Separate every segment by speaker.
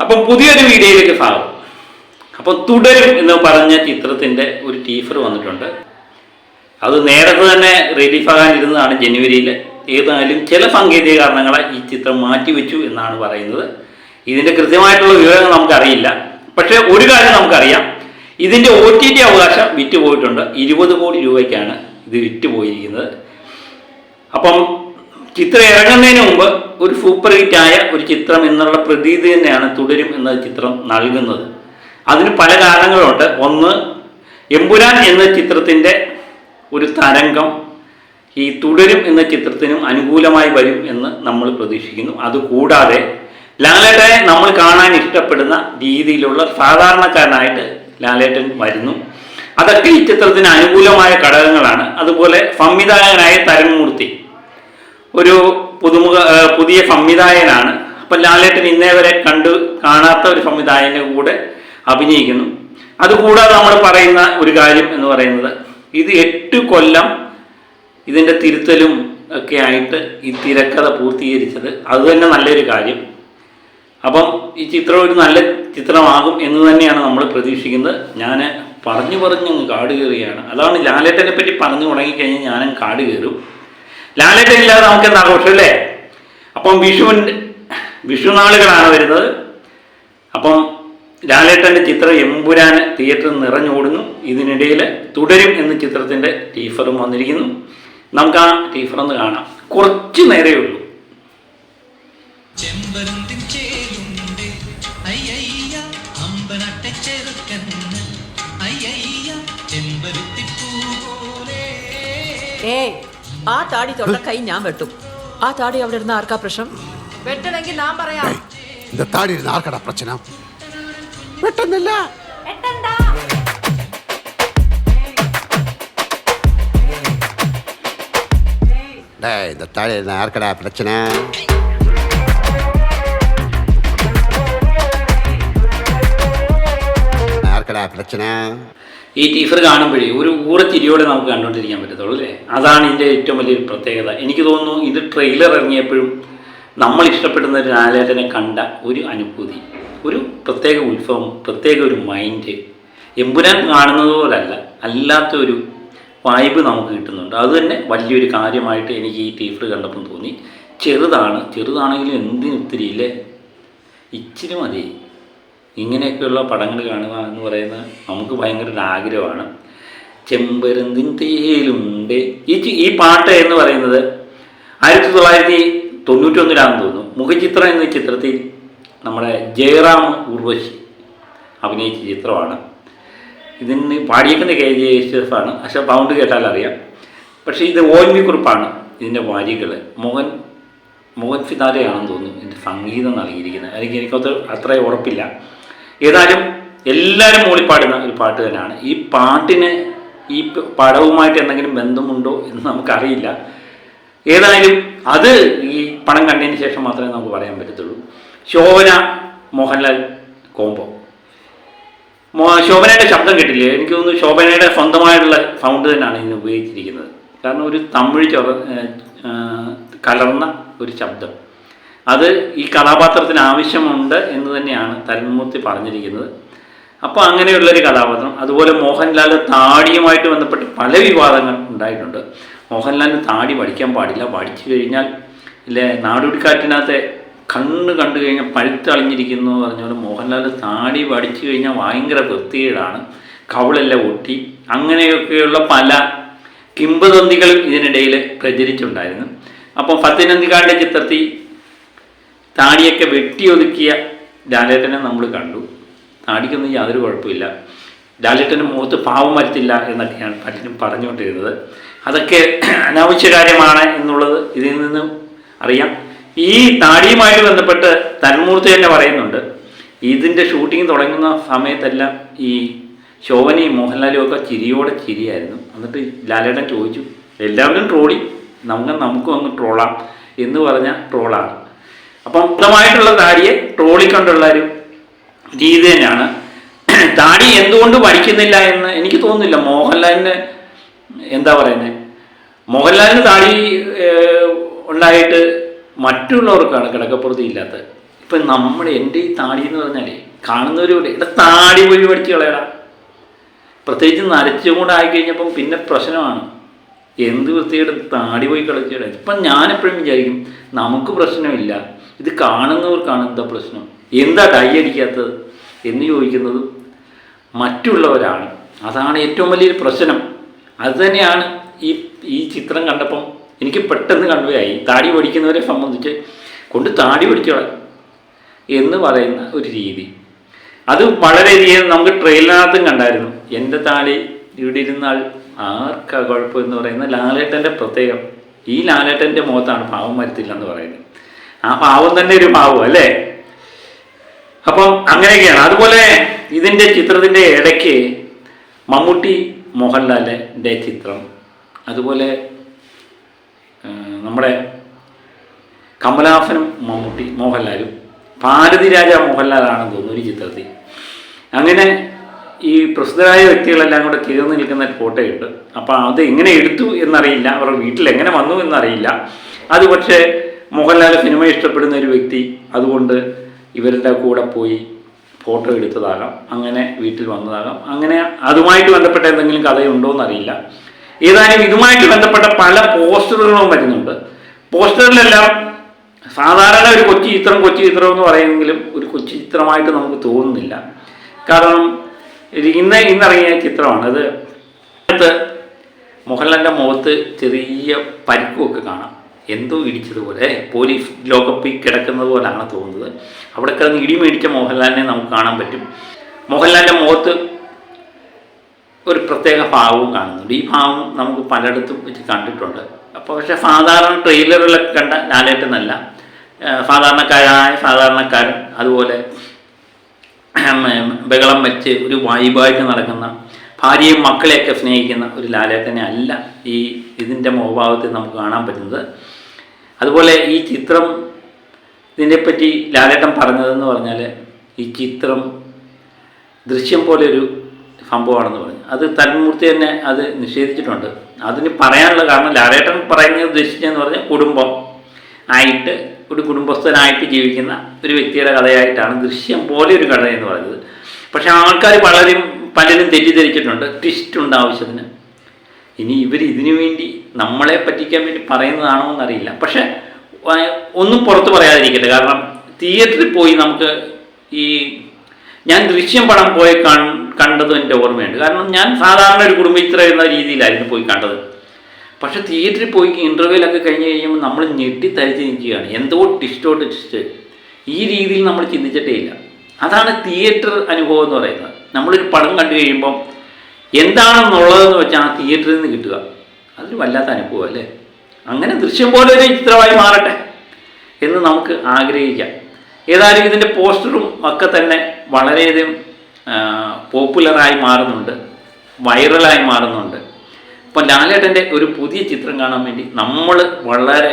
Speaker 1: അപ്പം പുതിയൊരു വീഡിയോയിലേക്ക് സ്വാഗതം. അപ്പോൾ തുടരും എന്ന് പറഞ്ഞ ചിത്രത്തിൻ്റെ ഒരു ടീസർ വന്നിട്ടുണ്ട്. അത് നേരത്തെ തന്നെ റിലീഫാകാനിരുന്നതാണ് ജനുവരിയിൽ. ഏതായാലും ചില സാങ്കേതിക കാരണങ്ങളാൽ ഈ ചിത്രം മാറ്റിവെച്ചു എന്നാണ് പറയുന്നത്. ഇതിൻ്റെ കൃത്യമായിട്ടുള്ള വിവരങ്ങൾ നമുക്കറിയില്ല. പക്ഷേ ഒരു കാര്യം നമുക്കറിയാം, ഇതിൻ്റെ OTT അവകാശം വിറ്റുപോയിട്ടുണ്ട്. 20 കോടി രൂപയ്ക്കാണ് ഇത് വിറ്റുപോയിരിക്കുന്നത്. അപ്പം ചിത്രം ഇറങ്ങുന്നതിന് മുമ്പ് ഒരു സൂപ്പർ ഹിറ്റായ ഒരു ചിത്രം എന്നുള്ള പ്രതീതി തന്നെയാണ് തുടരും എന്ന ചിത്രം നൽകുന്നത്. അതിന് പല കാരണങ്ങളുണ്ട്. ഒന്ന്, എമ്പുരാൻ എന്ന ചിത്രത്തിൻ്റെ ഒരു തരംഗം ഈ തുടരും എന്ന ചിത്രത്തിനും അനുകൂലമായി വരും എന്ന് നമ്മൾ പ്രതീക്ഷിക്കുന്നു. അതുകൂടാതെ ലാലേട്ടനെ നമ്മൾ കാണാൻ ഇഷ്ടപ്പെടുന്ന രീതിയിലുള്ള സാധാരണക്കാരനായിട്ട് ലാലേട്ടൻ വരുന്നു. അതൊക്കെ ഈ ചിത്രത്തിന് അനുകൂലമായ ഘടകങ്ങളാണ്. അതുപോലെ സംവിധായകനായ തരൺമൂർത്തി ഒരു പുതിയ സംവിധായകനാണ്. അപ്പം ലാലേട്ടൻ ഇന്നേ വരെ കാണാത്ത ഒരു സംവിധായകൻ്റെ കൂടെ അഭിനയിക്കുന്നു. അതുകൂടാതെ നമ്മൾ പറയുന്ന ഒരു കാര്യം എന്ന് പറയുന്നത്, ഇത് 8 കൊല്ലം ഇതിൻ്റെ തിരുത്തലും ഒക്കെ ആയിട്ട് ഈ തിരക്കഥ പൂർത്തീകരിച്ചത്. അതുതന്നെ നല്ലൊരു കാര്യം. അപ്പം ഈ ചിത്രം ഒരു നല്ല ചിത്രമാകും എന്ന് തന്നെയാണ് നമ്മൾ പ്രതീക്ഷിക്കുന്നത്. ഞാൻ പറഞ്ഞ് കാട് കയറുകയാണ്. അതാണ് ലാലേട്ടനെ പറ്റി പറഞ്ഞു തുടങ്ങിക്കഴിഞ്ഞാൽ ഞാനും കാട് കയറും. ലാലേട്ടൻ ഇല്ലാതെ നമുക്ക് എന്താ ആഘോഷം അല്ലേ? അപ്പം വിഷുനാളുകളാണ് വരുന്നത്. അപ്പം ലാലേട്ടൻ്റെ ചിത്രം എമ്പുരാന് തിയേറ്ററിൽ നിറഞ്ഞോടുന്നു. ഇതിനിടയിൽ തുടരും എന്ന ചിത്രത്തിൻ്റെ ടീസറും വന്നിരിക്കുന്നു. നമുക്ക് ആ ടീസർ ഒന്ന് കാണാം. കുറച്ച് നേരമേ ഉള്ളൂ.
Speaker 2: ആ താടി തൊട്ട കൈ ഞാൻ വെട്ടും. ആ താടി അവിടെ ഇരുന്ന ആർക്കാ പ്രശ്നം?
Speaker 3: വെട്ടണമെങ്കിൽ ഞാൻ പറയാം.
Speaker 4: இந்த தாடி இருந்த ஆர்க்கடா பிரச்சனை வெட்டமில்ல. டேய், இந்த தாடி இருந்த ஆர்க்கடா பிரச்சனை. ആർക്കടാ പ്രശ്ന?
Speaker 1: ഈ ടീസർ കാണുമ്പോഴേ ഒരു ഊറച്ചിരിയോടെ നമുക്ക് കണ്ടുകൊണ്ടിരിക്കാൻ പറ്റത്തുള്ളൂ അല്ലേ? അതാണ് ഇതിൻ്റെ ഏറ്റവും വലിയൊരു പ്രത്യേകത. എനിക്ക് തോന്നുന്നു ഇത് ട്രെയിലർ ഇറങ്ങിയപ്പോഴും നമ്മൾ ഇഷ്ടപ്പെടുന്ന ഒരു ലാലേട്ടനെ കണ്ട ഒരു അനുഭൂതി, ഒരു പ്രത്യേക ഉത്സവം, പ്രത്യേക ഒരു മൈൻഡ് എമ്പുരാൻ കാണുന്നത് പോലല്ല, അല്ലാത്തൊരു വൈബ് നമുക്ക് കിട്ടുന്നുണ്ട്. അതുതന്നെ വലിയൊരു കാര്യമായിട്ട് എനിക്ക് ഈ ടീസർ കണ്ടപ്പം തോന്നി. ചെറുതാണെങ്കിലും എന്തിനും ഇത്തിരി ഇല്ലേ, ഇച്ചിരി മതി. ഇങ്ങനെയൊക്കെയുള്ള പടങ്ങൾ കാണുക എന്ന് പറയുന്നത് നമുക്ക് ഭയങ്കര ഒരു ആഗ്രഹമാണ്. ചെമ്പരന്തിൻ തേയിലുണ്ട്. ഈ പാട്ട് എന്ന് പറയുന്നത് 1991 തോന്നുന്നു. മുഖചിത്രം എന്ന ചിത്രത്തിൽ നമ്മുടെ ജയറാം ഉർവശി അഭിനയിച്ച ചിത്രമാണ്. ഇതിന് പാടിയേക്കുന്ന KJ ആണ്. പക്ഷേ സൗണ്ട് കേട്ടാൽ അറിയാം. പക്ഷേ ഇത് ONV കുറിപ്പാണ് ഇതിൻ്റെ വരികൾ. മോഹൻ സിതാരയാണെന്ന് തോന്നുന്നു ഇതിൻ്റെ സംഗീതം നൽകിയിരിക്കുന്നത്. എനിക്കത് അത്ര ഉറപ്പില്ല. ഏതായാലും എല്ലാവരും മൂളിപ്പാടുന്ന ഒരു പാട്ട് തന്നെയാണ്. ഈ പാട്ടിന് ഈ പടവുമായിട്ട് എന്തെങ്കിലും ബന്ധമുണ്ടോ എന്ന് നമുക്കറിയില്ല. ഏതായാലും അത് ഈ പടം കണ്ടതിന് ശേഷം മാത്രമേ നമുക്ക് പറയാൻ പറ്റത്തുള്ളൂ. ശോഭന മോഹൻലാൽ കോംബോ. ശോഭനയുടെ ശബ്ദം കേട്ടില്ലേ? എനിക്ക് തോന്നുന്നു ശോഭനയുടെ സ്വന്തമായിട്ടുള്ള സൗണ്ട് തന്നെയാണ് ഇതിന് ഉപയോഗിച്ചിരിക്കുന്നത്. കാരണം ഒരു തമിഴ് കലർന്ന ഒരു ശബ്ദം, അത് ഈ കഥാപാത്രത്തിന് ആവശ്യമുണ്ട് എന്ന് തന്നെയാണ് തരൺമൂർത്തി പറഞ്ഞിരിക്കുന്നത്. അപ്പോൾ അങ്ങനെയുള്ളൊരു കഥാപാത്രം. അതുപോലെ മോഹൻലാൽ താടിയുമായിട്ട് ബന്ധപ്പെട്ട് പല വിവാദങ്ങൾ ഉണ്ടായിട്ടുണ്ട്. മോഹൻലാലിന് താടി പഠിക്കാൻ പാടില്ല, പഠിച്ചു കഴിഞ്ഞാൽ ഇല്ലേ നാടോടിക്കാറ്റിനകത്തെ കണ്ണ് കണ്ടു കഴിഞ്ഞാൽ പഴുത്തളിഞ്ഞിരിക്കുന്നു എന്ന് പറഞ്ഞ മോഹൻലാൽ താടി പഠിച്ചു കഴിഞ്ഞാൽ ഭയങ്കര വൃത്തികേടാണ്, കവിളെല്ലാം ഒട്ടി, അങ്ങനെയൊക്കെയുള്ള പല കിംവദന്തികൾ ഇതിനിടയിൽ പ്രചരിച്ചിട്ടുണ്ടായിരുന്നു. അപ്പം ഫത്തിനന്തിക്കാടിൻ്റെ ചിത്രത്തിൽ താടിയൊക്കെ വെട്ടിയൊതുക്കിയ ലാലേട്ടനെ നമ്മൾ കണ്ടു. താടിക്കൊന്നും യാതൊരു കുഴപ്പമില്ല, ലാലേട്ടൻ്റെ മുഖത്ത് പാവം വരത്തില്ല എന്നൊക്കെയാണ് പലരും പറഞ്ഞുകൊണ്ടിരുന്നത്. അതൊക്കെ അനാവശ്യ കാര്യമാണ് എന്നുള്ളത് ഇതിൽ നിന്നും അറിയാം. ഈ താടിയുമായിട്ട് ബന്ധപ്പെട്ട് തരൺമൂർത്തി തന്നെ പറയുന്നുണ്ട്, ഇതിൻ്റെ ഷൂട്ടിംഗ് തുടങ്ങുന്ന സമയത്തെല്ലാം ഈ ശോഭനയും മോഹൻലാലും ഒക്കെ ചിരിയായിരുന്നു. എന്നിട്ട് ലാലേട്ടൻ ചോദിച്ചു, എല്ലാവരും ട്രോളി, നമുക്കും അങ്ങ് ട്രോളാം എന്ന് പറഞ്ഞ ട്രോളാണ്. അപ്പം സ്വന്തമായിട്ടുള്ള താടിയെ ട്രോളിക്കൊണ്ടുള്ള ഒരു രീതി തന്നെയാണ്. താടി എന്തുകൊണ്ട് പഠിക്കുന്നില്ല എന്ന് എനിക്ക് തോന്നുന്നില്ല. മോഹൻലാലിന് എന്താ പറയുന്നത്, മോഹൻലാലിന് താടി ഉണ്ടായിട്ട് മറ്റുള്ളവർക്കാണ് കിടക്കപ്പുറത്തി ഇല്ലാത്തത്. ഇപ്പം എൻ്റെ ഈ താടി എന്ന് പറഞ്ഞാലേ കാണുന്നവരും ഇവിടെ താടി പോയി പഠിച്ച് കളയടാ. പ്രത്യേകിച്ച് നരച്ചും കൂടെ ആയിക്കഴിഞ്ഞപ്പം പിന്നെ പ്രശ്നമാണ്. എന്ത് വൃത്തിയുടെ താടി പോയി കളിച്ചിട. ഇപ്പം ഞാനെപ്പോഴും വിചാരിക്കും നമുക്ക് പ്രശ്നമില്ല, ഇത് കാണുന്നവർക്കാണ് എന്താ പ്രശ്നം, എന്താ ഡൈ അടിക്കാത്തത് എന്ന് ചോദിക്കുന്നത് മറ്റുള്ളവരാണ്. അതാണ് ഏറ്റവും വലിയൊരു പ്രശ്നം. അതുതന്നെയാണ് ഈ ചിത്രം കണ്ടപ്പം എനിക്ക് പെട്ടെന്ന് കൺവേ ആയി. താടി പഠിക്കുന്നവരെ സംബന്ധിച്ച് കൊണ്ട് താടി പഠിച്ചോളാം എന്ന് പറയുന്ന ഒരു രീതി, അത് വളരെയധികം നമുക്ക് ട്രെയിലറിനകത്തും കണ്ടായിരുന്നു. എൻ്റെ താടി ഇവിടെ ഇരുന്നാൽ ആർക്കാ കുഴപ്പം എന്ന് പറയുന്ന ലാലേട്ടൻ്റെ പ്രത്യേകം. ഈ ലാലേട്ടൻ്റെ മുഖത്താണ് പാവം വരത്തില്ലെന്ന് പറയുന്നത്. ആ പാവം തന്നെ ഒരു പാവം അല്ലേ. അപ്പം അങ്ങനെയൊക്കെയാണ്. അതുപോലെ ഇതിൻ്റെ ചിത്രത്തിൻ്റെ ഇടയ്ക്ക് മമ്മൂട്ടി മോഹൻലാലിൻ്റെ ചിത്രം, അതുപോലെ നമ്മുടെ കമലഹാസനും മമ്മൂട്ടി മോഹൻലാലും ഭാരതി രാജ മോഹൻലാലാണെന്ന് തോന്നുന്നു ഒരു ചിത്രത്തിൽ. അങ്ങനെ ഈ പ്രസിദ്ധരായ വ്യക്തികളെല്ലാം കൂടെ ചേർന്ന് നിൽക്കുന്ന ഫോട്ടോയുണ്ട്. അപ്പോൾ അത് എങ്ങനെ എടുത്തു എന്നറിയില്ല, അവരുടെ വീട്ടിൽ എങ്ങനെ വന്നു എന്നറിയില്ല. അത് പക്ഷേ മോഹൻലാൽ സിനിമ ഇഷ്ടപ്പെടുന്ന ഒരു വ്യക്തി, അതുകൊണ്ട് ഇവരുടെ കൂടെ പോയി ഫോട്ടോ എടുത്തതാകാം, അങ്ങനെ വീട്ടിൽ വന്നതാകാം. അങ്ങനെ അതുമായിട്ട് ബന്ധപ്പെട്ട എന്തെങ്കിലും കഥയുണ്ടോ എന്നറിയില്ല. ഏതായാലും ഇതുമായിട്ട് ബന്ധപ്പെട്ട പല പോസ്റ്ററുകളും വരുന്നുണ്ട്. പോസ്റ്ററിലെല്ലാം സാധാരണ ഒരു കൊച്ചു ചിത്രം എന്ന് പറയുമെങ്കിലും ഒരു കൊച്ചു ചിത്രമായിട്ട് നമുക്ക് തോന്നുന്നില്ല. കാരണം ഇന്നിറങ്ങിയ ചിത്രമാണ് അത്. മോഹൻലാലിൻ്റെ മുഖത്ത് ചെറിയ പരിക്കുമൊക്കെ കാണാം, എന്തോ ഇടിച്ചതുപോലെ, പോലീസ് ലോക്കപ്പിൽ കിടക്കുന്നത് പോലെയാണ് തോന്നുന്നത്. അവിടെ കിടന്ന് ഇടി മേടിച്ച മോഹൻലാലിനെ നമുക്ക് കാണാൻ പറ്റും. മോഹൻലാലിൻ്റെ മുഖത്ത് ഒരു പ്രത്യേക ഭാവവും കാണുന്നുണ്ട്. ഈ ഭാവം നമുക്ക് പലയിടത്തും വെച്ച് കണ്ടിട്ടുണ്ട്. അപ്പോൾ പക്ഷേ സാധാരണ ട്രെയിലറിലൊക്കെ കണ്ട ലാലേട്ടനല്ല, സാധാരണക്കാരൻ, അതുപോലെ ബഹളം വെച്ച് ഒരു വൈബായിട്ട് നടക്കുന്ന, ഭാര്യയും മക്കളെയൊക്കെ സ്നേഹിക്കുന്ന ഒരു ലാലേട്ടനെ അല്ല ഇതിൻ്റെ മുഖഭാവത്തിൽ നമുക്ക് കാണാൻ പറ്റുന്നത്. അതുപോലെ ഈ ചിത്രം, ഇതിനെപ്പറ്റി ലാലേട്ടൻ പറഞ്ഞതെന്ന് പറഞ്ഞാൽ ഈ ചിത്രം ദൃശ്യം പോലെ ഒരു സംഭവമാണെന്ന് പറഞ്ഞു. അത് തന്മൂർത്തി തന്നെ അത് നിഷേധിച്ചിട്ടുണ്ട്. അതിന് പറയാനുള്ള കാരണം ലാലേട്ടൻ പറയുന്നത് ദൃശ്യം പറഞ്ഞാൽ കുടുംബം ആയിട്ട്, ഒരു കുടുംബസ്ഥനായിട്ട് ജീവിക്കുന്ന ഒരു വ്യക്തിയുടെ കഥയായിട്ടാണ് ദൃശ്യം പോലെ ഒരു കഥ എന്ന് പറയുന്നത്. പക്ഷേ ആൾക്കാർ പലരും തെറ്റിദ്ധരിച്ചിട്ടുണ്ട്, ട്വിസ്റ്റ് ഉണ്ട് ആവശ്യത്തിന്. ഇനി ഇതിനു വേണ്ടി നമ്മളെ പറ്റിക്കാൻ വേണ്ടി പറയുന്നതാണോ എന്നറിയില്ല. പക്ഷെ ഒന്നും പുറത്ത് പറയാതിരിക്കട്ടെ. കാരണം തിയേറ്ററിൽ പോയി നമുക്ക് ഞാൻ ദൃശ്യം പടം പോയി കണ്ടതും എൻ്റെ ഓർമ്മയുണ്ട്. കാരണം ഞാൻ സാധാരണ ഒരു കുടുംബചിത്രം എന്ന രീതിയിലായിരുന്നു പോയി കണ്ടത്. പക്ഷെ തിയേറ്ററിൽ പോയി ഇൻ്റർവ്യൂലൊക്കെ കഴിഞ്ഞ് കഴിയുമ്പോൾ നമ്മൾ ഞെട്ടിത്തരിച്ച് നിൽക്കുകയാണ്. എന്തോ ട്വിസ്റ്റ് ഈ രീതിയിൽ നമ്മൾ ചിന്തിച്ചിട്ടേ ഇല്ല. അതാണ് തിയേറ്റർ അനുഭവം എന്ന് പറയുന്നത്. നമ്മളൊരു പടം കണ്ടു കഴിയുമ്പം എന്താണെന്നുള്ളതെന്ന് വെച്ചാൽ ആ തിയേറ്ററിൽ നിന്ന് കിട്ടുക, അതൊരു വല്ലാത്ത അനുഭവം അല്ലേ. അങ്ങനെ ദൃശ്യം പോലെ ഒരു ചിത്രമായി മാറട്ടെ എന്ന് നമുക്ക് ആഗ്രഹിക്കാം. ഏതായാലും ഇതിൻ്റെ പോസ്റ്ററും ഒക്കെ തന്നെ വളരെയധികം പോപ്പുലറായി മാറുന്നുണ്ട്, വൈറലായി മാറുന്നുണ്ട്. ഇപ്പം ലാലേട്ടൻ്റെ ഒരു പുതിയ ചിത്രം കാണാൻ വേണ്ടി നമ്മൾ വളരെ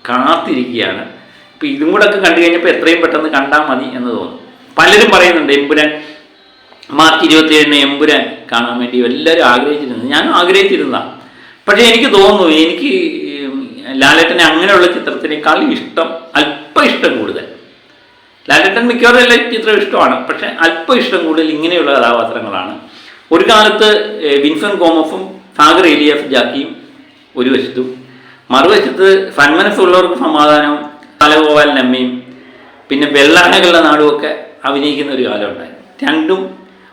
Speaker 1: കാത്തിരിക്കുകയാണ്. ഇപ്പം ഇതും കൂടെ ഒക്കെ കണ്ടു കഴിഞ്ഞപ്പോൾ എത്രയും പെട്ടെന്ന് കണ്ടാൽ മതി എന്ന് തോന്നുന്നു. പലരും പറയുന്നുണ്ട് എമ്പുരാൻ മാർച്ച് 27 എമ്പുരാൻ കാണാൻ വേണ്ടി എല്ലാവരും ആഗ്രഹിച്ചിരുന്നു. ഞാനും ആഗ്രഹിച്ചിരുന്നതാണ്. പക്ഷേ എനിക്ക് തോന്നുന്നു, എനിക്ക് ലാലേട്ടനെ അങ്ങനെയുള്ള ചിത്രത്തിനേക്കാൾ അല്പം ഇഷ്ടം കൂടുതൽ. ലാലേട്ടൻ മിക്കവാറും എല്ലാ ചിത്രം ഇഷ്ടമാണ്, പക്ഷേ അല്പം ഇഷ്ടം കൂടുതൽ ഇങ്ങനെയുള്ള കഥാപാത്രങ്ങളാണ്. ഒരു കാലത്ത് വിൻസെൻ്റ് കോമഫും സാഗർ എലിയാസ് ജാക്കിയും ഒരു വശത്തും, മറുവശത്ത് സന്മനസ്സുള്ളവർക്ക് സമാധാനവും ബാലഗോപാലൻ അമ്മയും പിന്നെ വെള്ളാനകളുടെ നാടുമൊക്കെ അഭിനയിക്കുന്ന ഒരു കാലം ഉണ്ടായിരുന്നു. രണ്ടും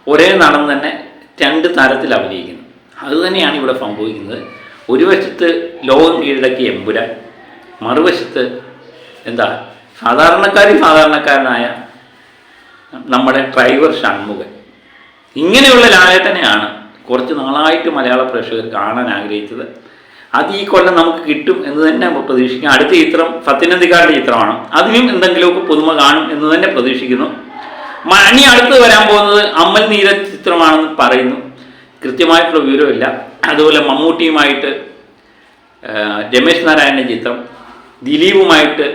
Speaker 1: ഒരേ നടൻ തന്നെ രണ്ട് തരത്തിൽ അഭിനയിക്കുന്നു. അതുതന്നെയാണ് ഇവിടെ സംഭവിക്കുന്നത്. ഒരു വശത്ത് ലോകം കീഴടക്കിയ എമ്പുരാൻ, മറുവശത്ത് സാധാരണക്കാരനായ നമ്മുടെ ഡ്രൈവർ ഷൺമുഖൻ. ഇങ്ങനെയുള്ള ലാലേട്ടനെയാണ് കുറച്ച് നാളായിട്ട് മലയാള പ്രേക്ഷകർ കാണാൻ ആഗ്രഹിച്ചത്. അത് ഈ കൊല്ലം നമുക്ക് കിട്ടും എന്ന് തന്നെ പ്രതീക്ഷിക്കാം. അടുത്ത ചിത്രം സത്യനന്ദിക്കാരുടെ ചിത്രമാണ്. അതിനും എന്തെങ്കിലുമൊക്കെ പുതുമ കാണും എന്ന് തന്നെ പ്രതീക്ഷിക്കുന്നു. ഇനി അടുത്ത് വരാൻ പോകുന്നത് അമൽ നീരജ് ചിത്രമാണെന്ന് പറയുന്നു. കൃത്യമായിട്ടുള്ള വിവരമില്ല. അതുപോലെ മമ്മൂട്ടിയുമായിട്ട് രമേശ് നാരായണൻ്റെ ചിത്രം, ദിലീപുമായിട്ട്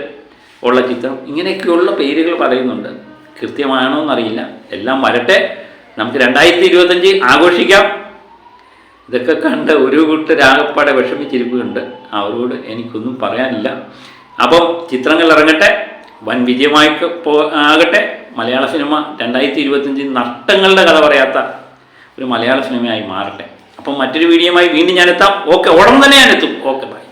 Speaker 1: ഉള്ള ചിത്രം, ഇങ്ങനെയൊക്കെയുള്ള പേരുകൾ പറയുന്നുണ്ട്. കൃത്യമാണോ എന്നറിയില്ല. എല്ലാം വരട്ടെ, നമുക്ക് 2025 ആഘോഷിക്കാം. ഇതൊക്കെ കണ്ട് ഒരു കൂട്ടരാകപ്പാടെ വിഷമിച്ചിരിപ്പുണ്ട്. അവരോട് എനിക്കൊന്നും പറയാനില്ല. അപ്പം ചിത്രങ്ങൾ ഇറങ്ങട്ടെ, വൻ വിജയമായി ആകട്ടെ. മലയാള സിനിമ 2025 നഷ്ടങ്ങളുടെ കഥ പറയാത്ത ഒരു മലയാള സിനിമയായി മാറട്ടെ. അപ്പം മറ്റൊരു വീഡിയോയുമായി വീണ്ടും ഞാനെത്താം. ഓക്കെ, ഉടൻ തന്നെ ഞാനെത്തും. Okay, by.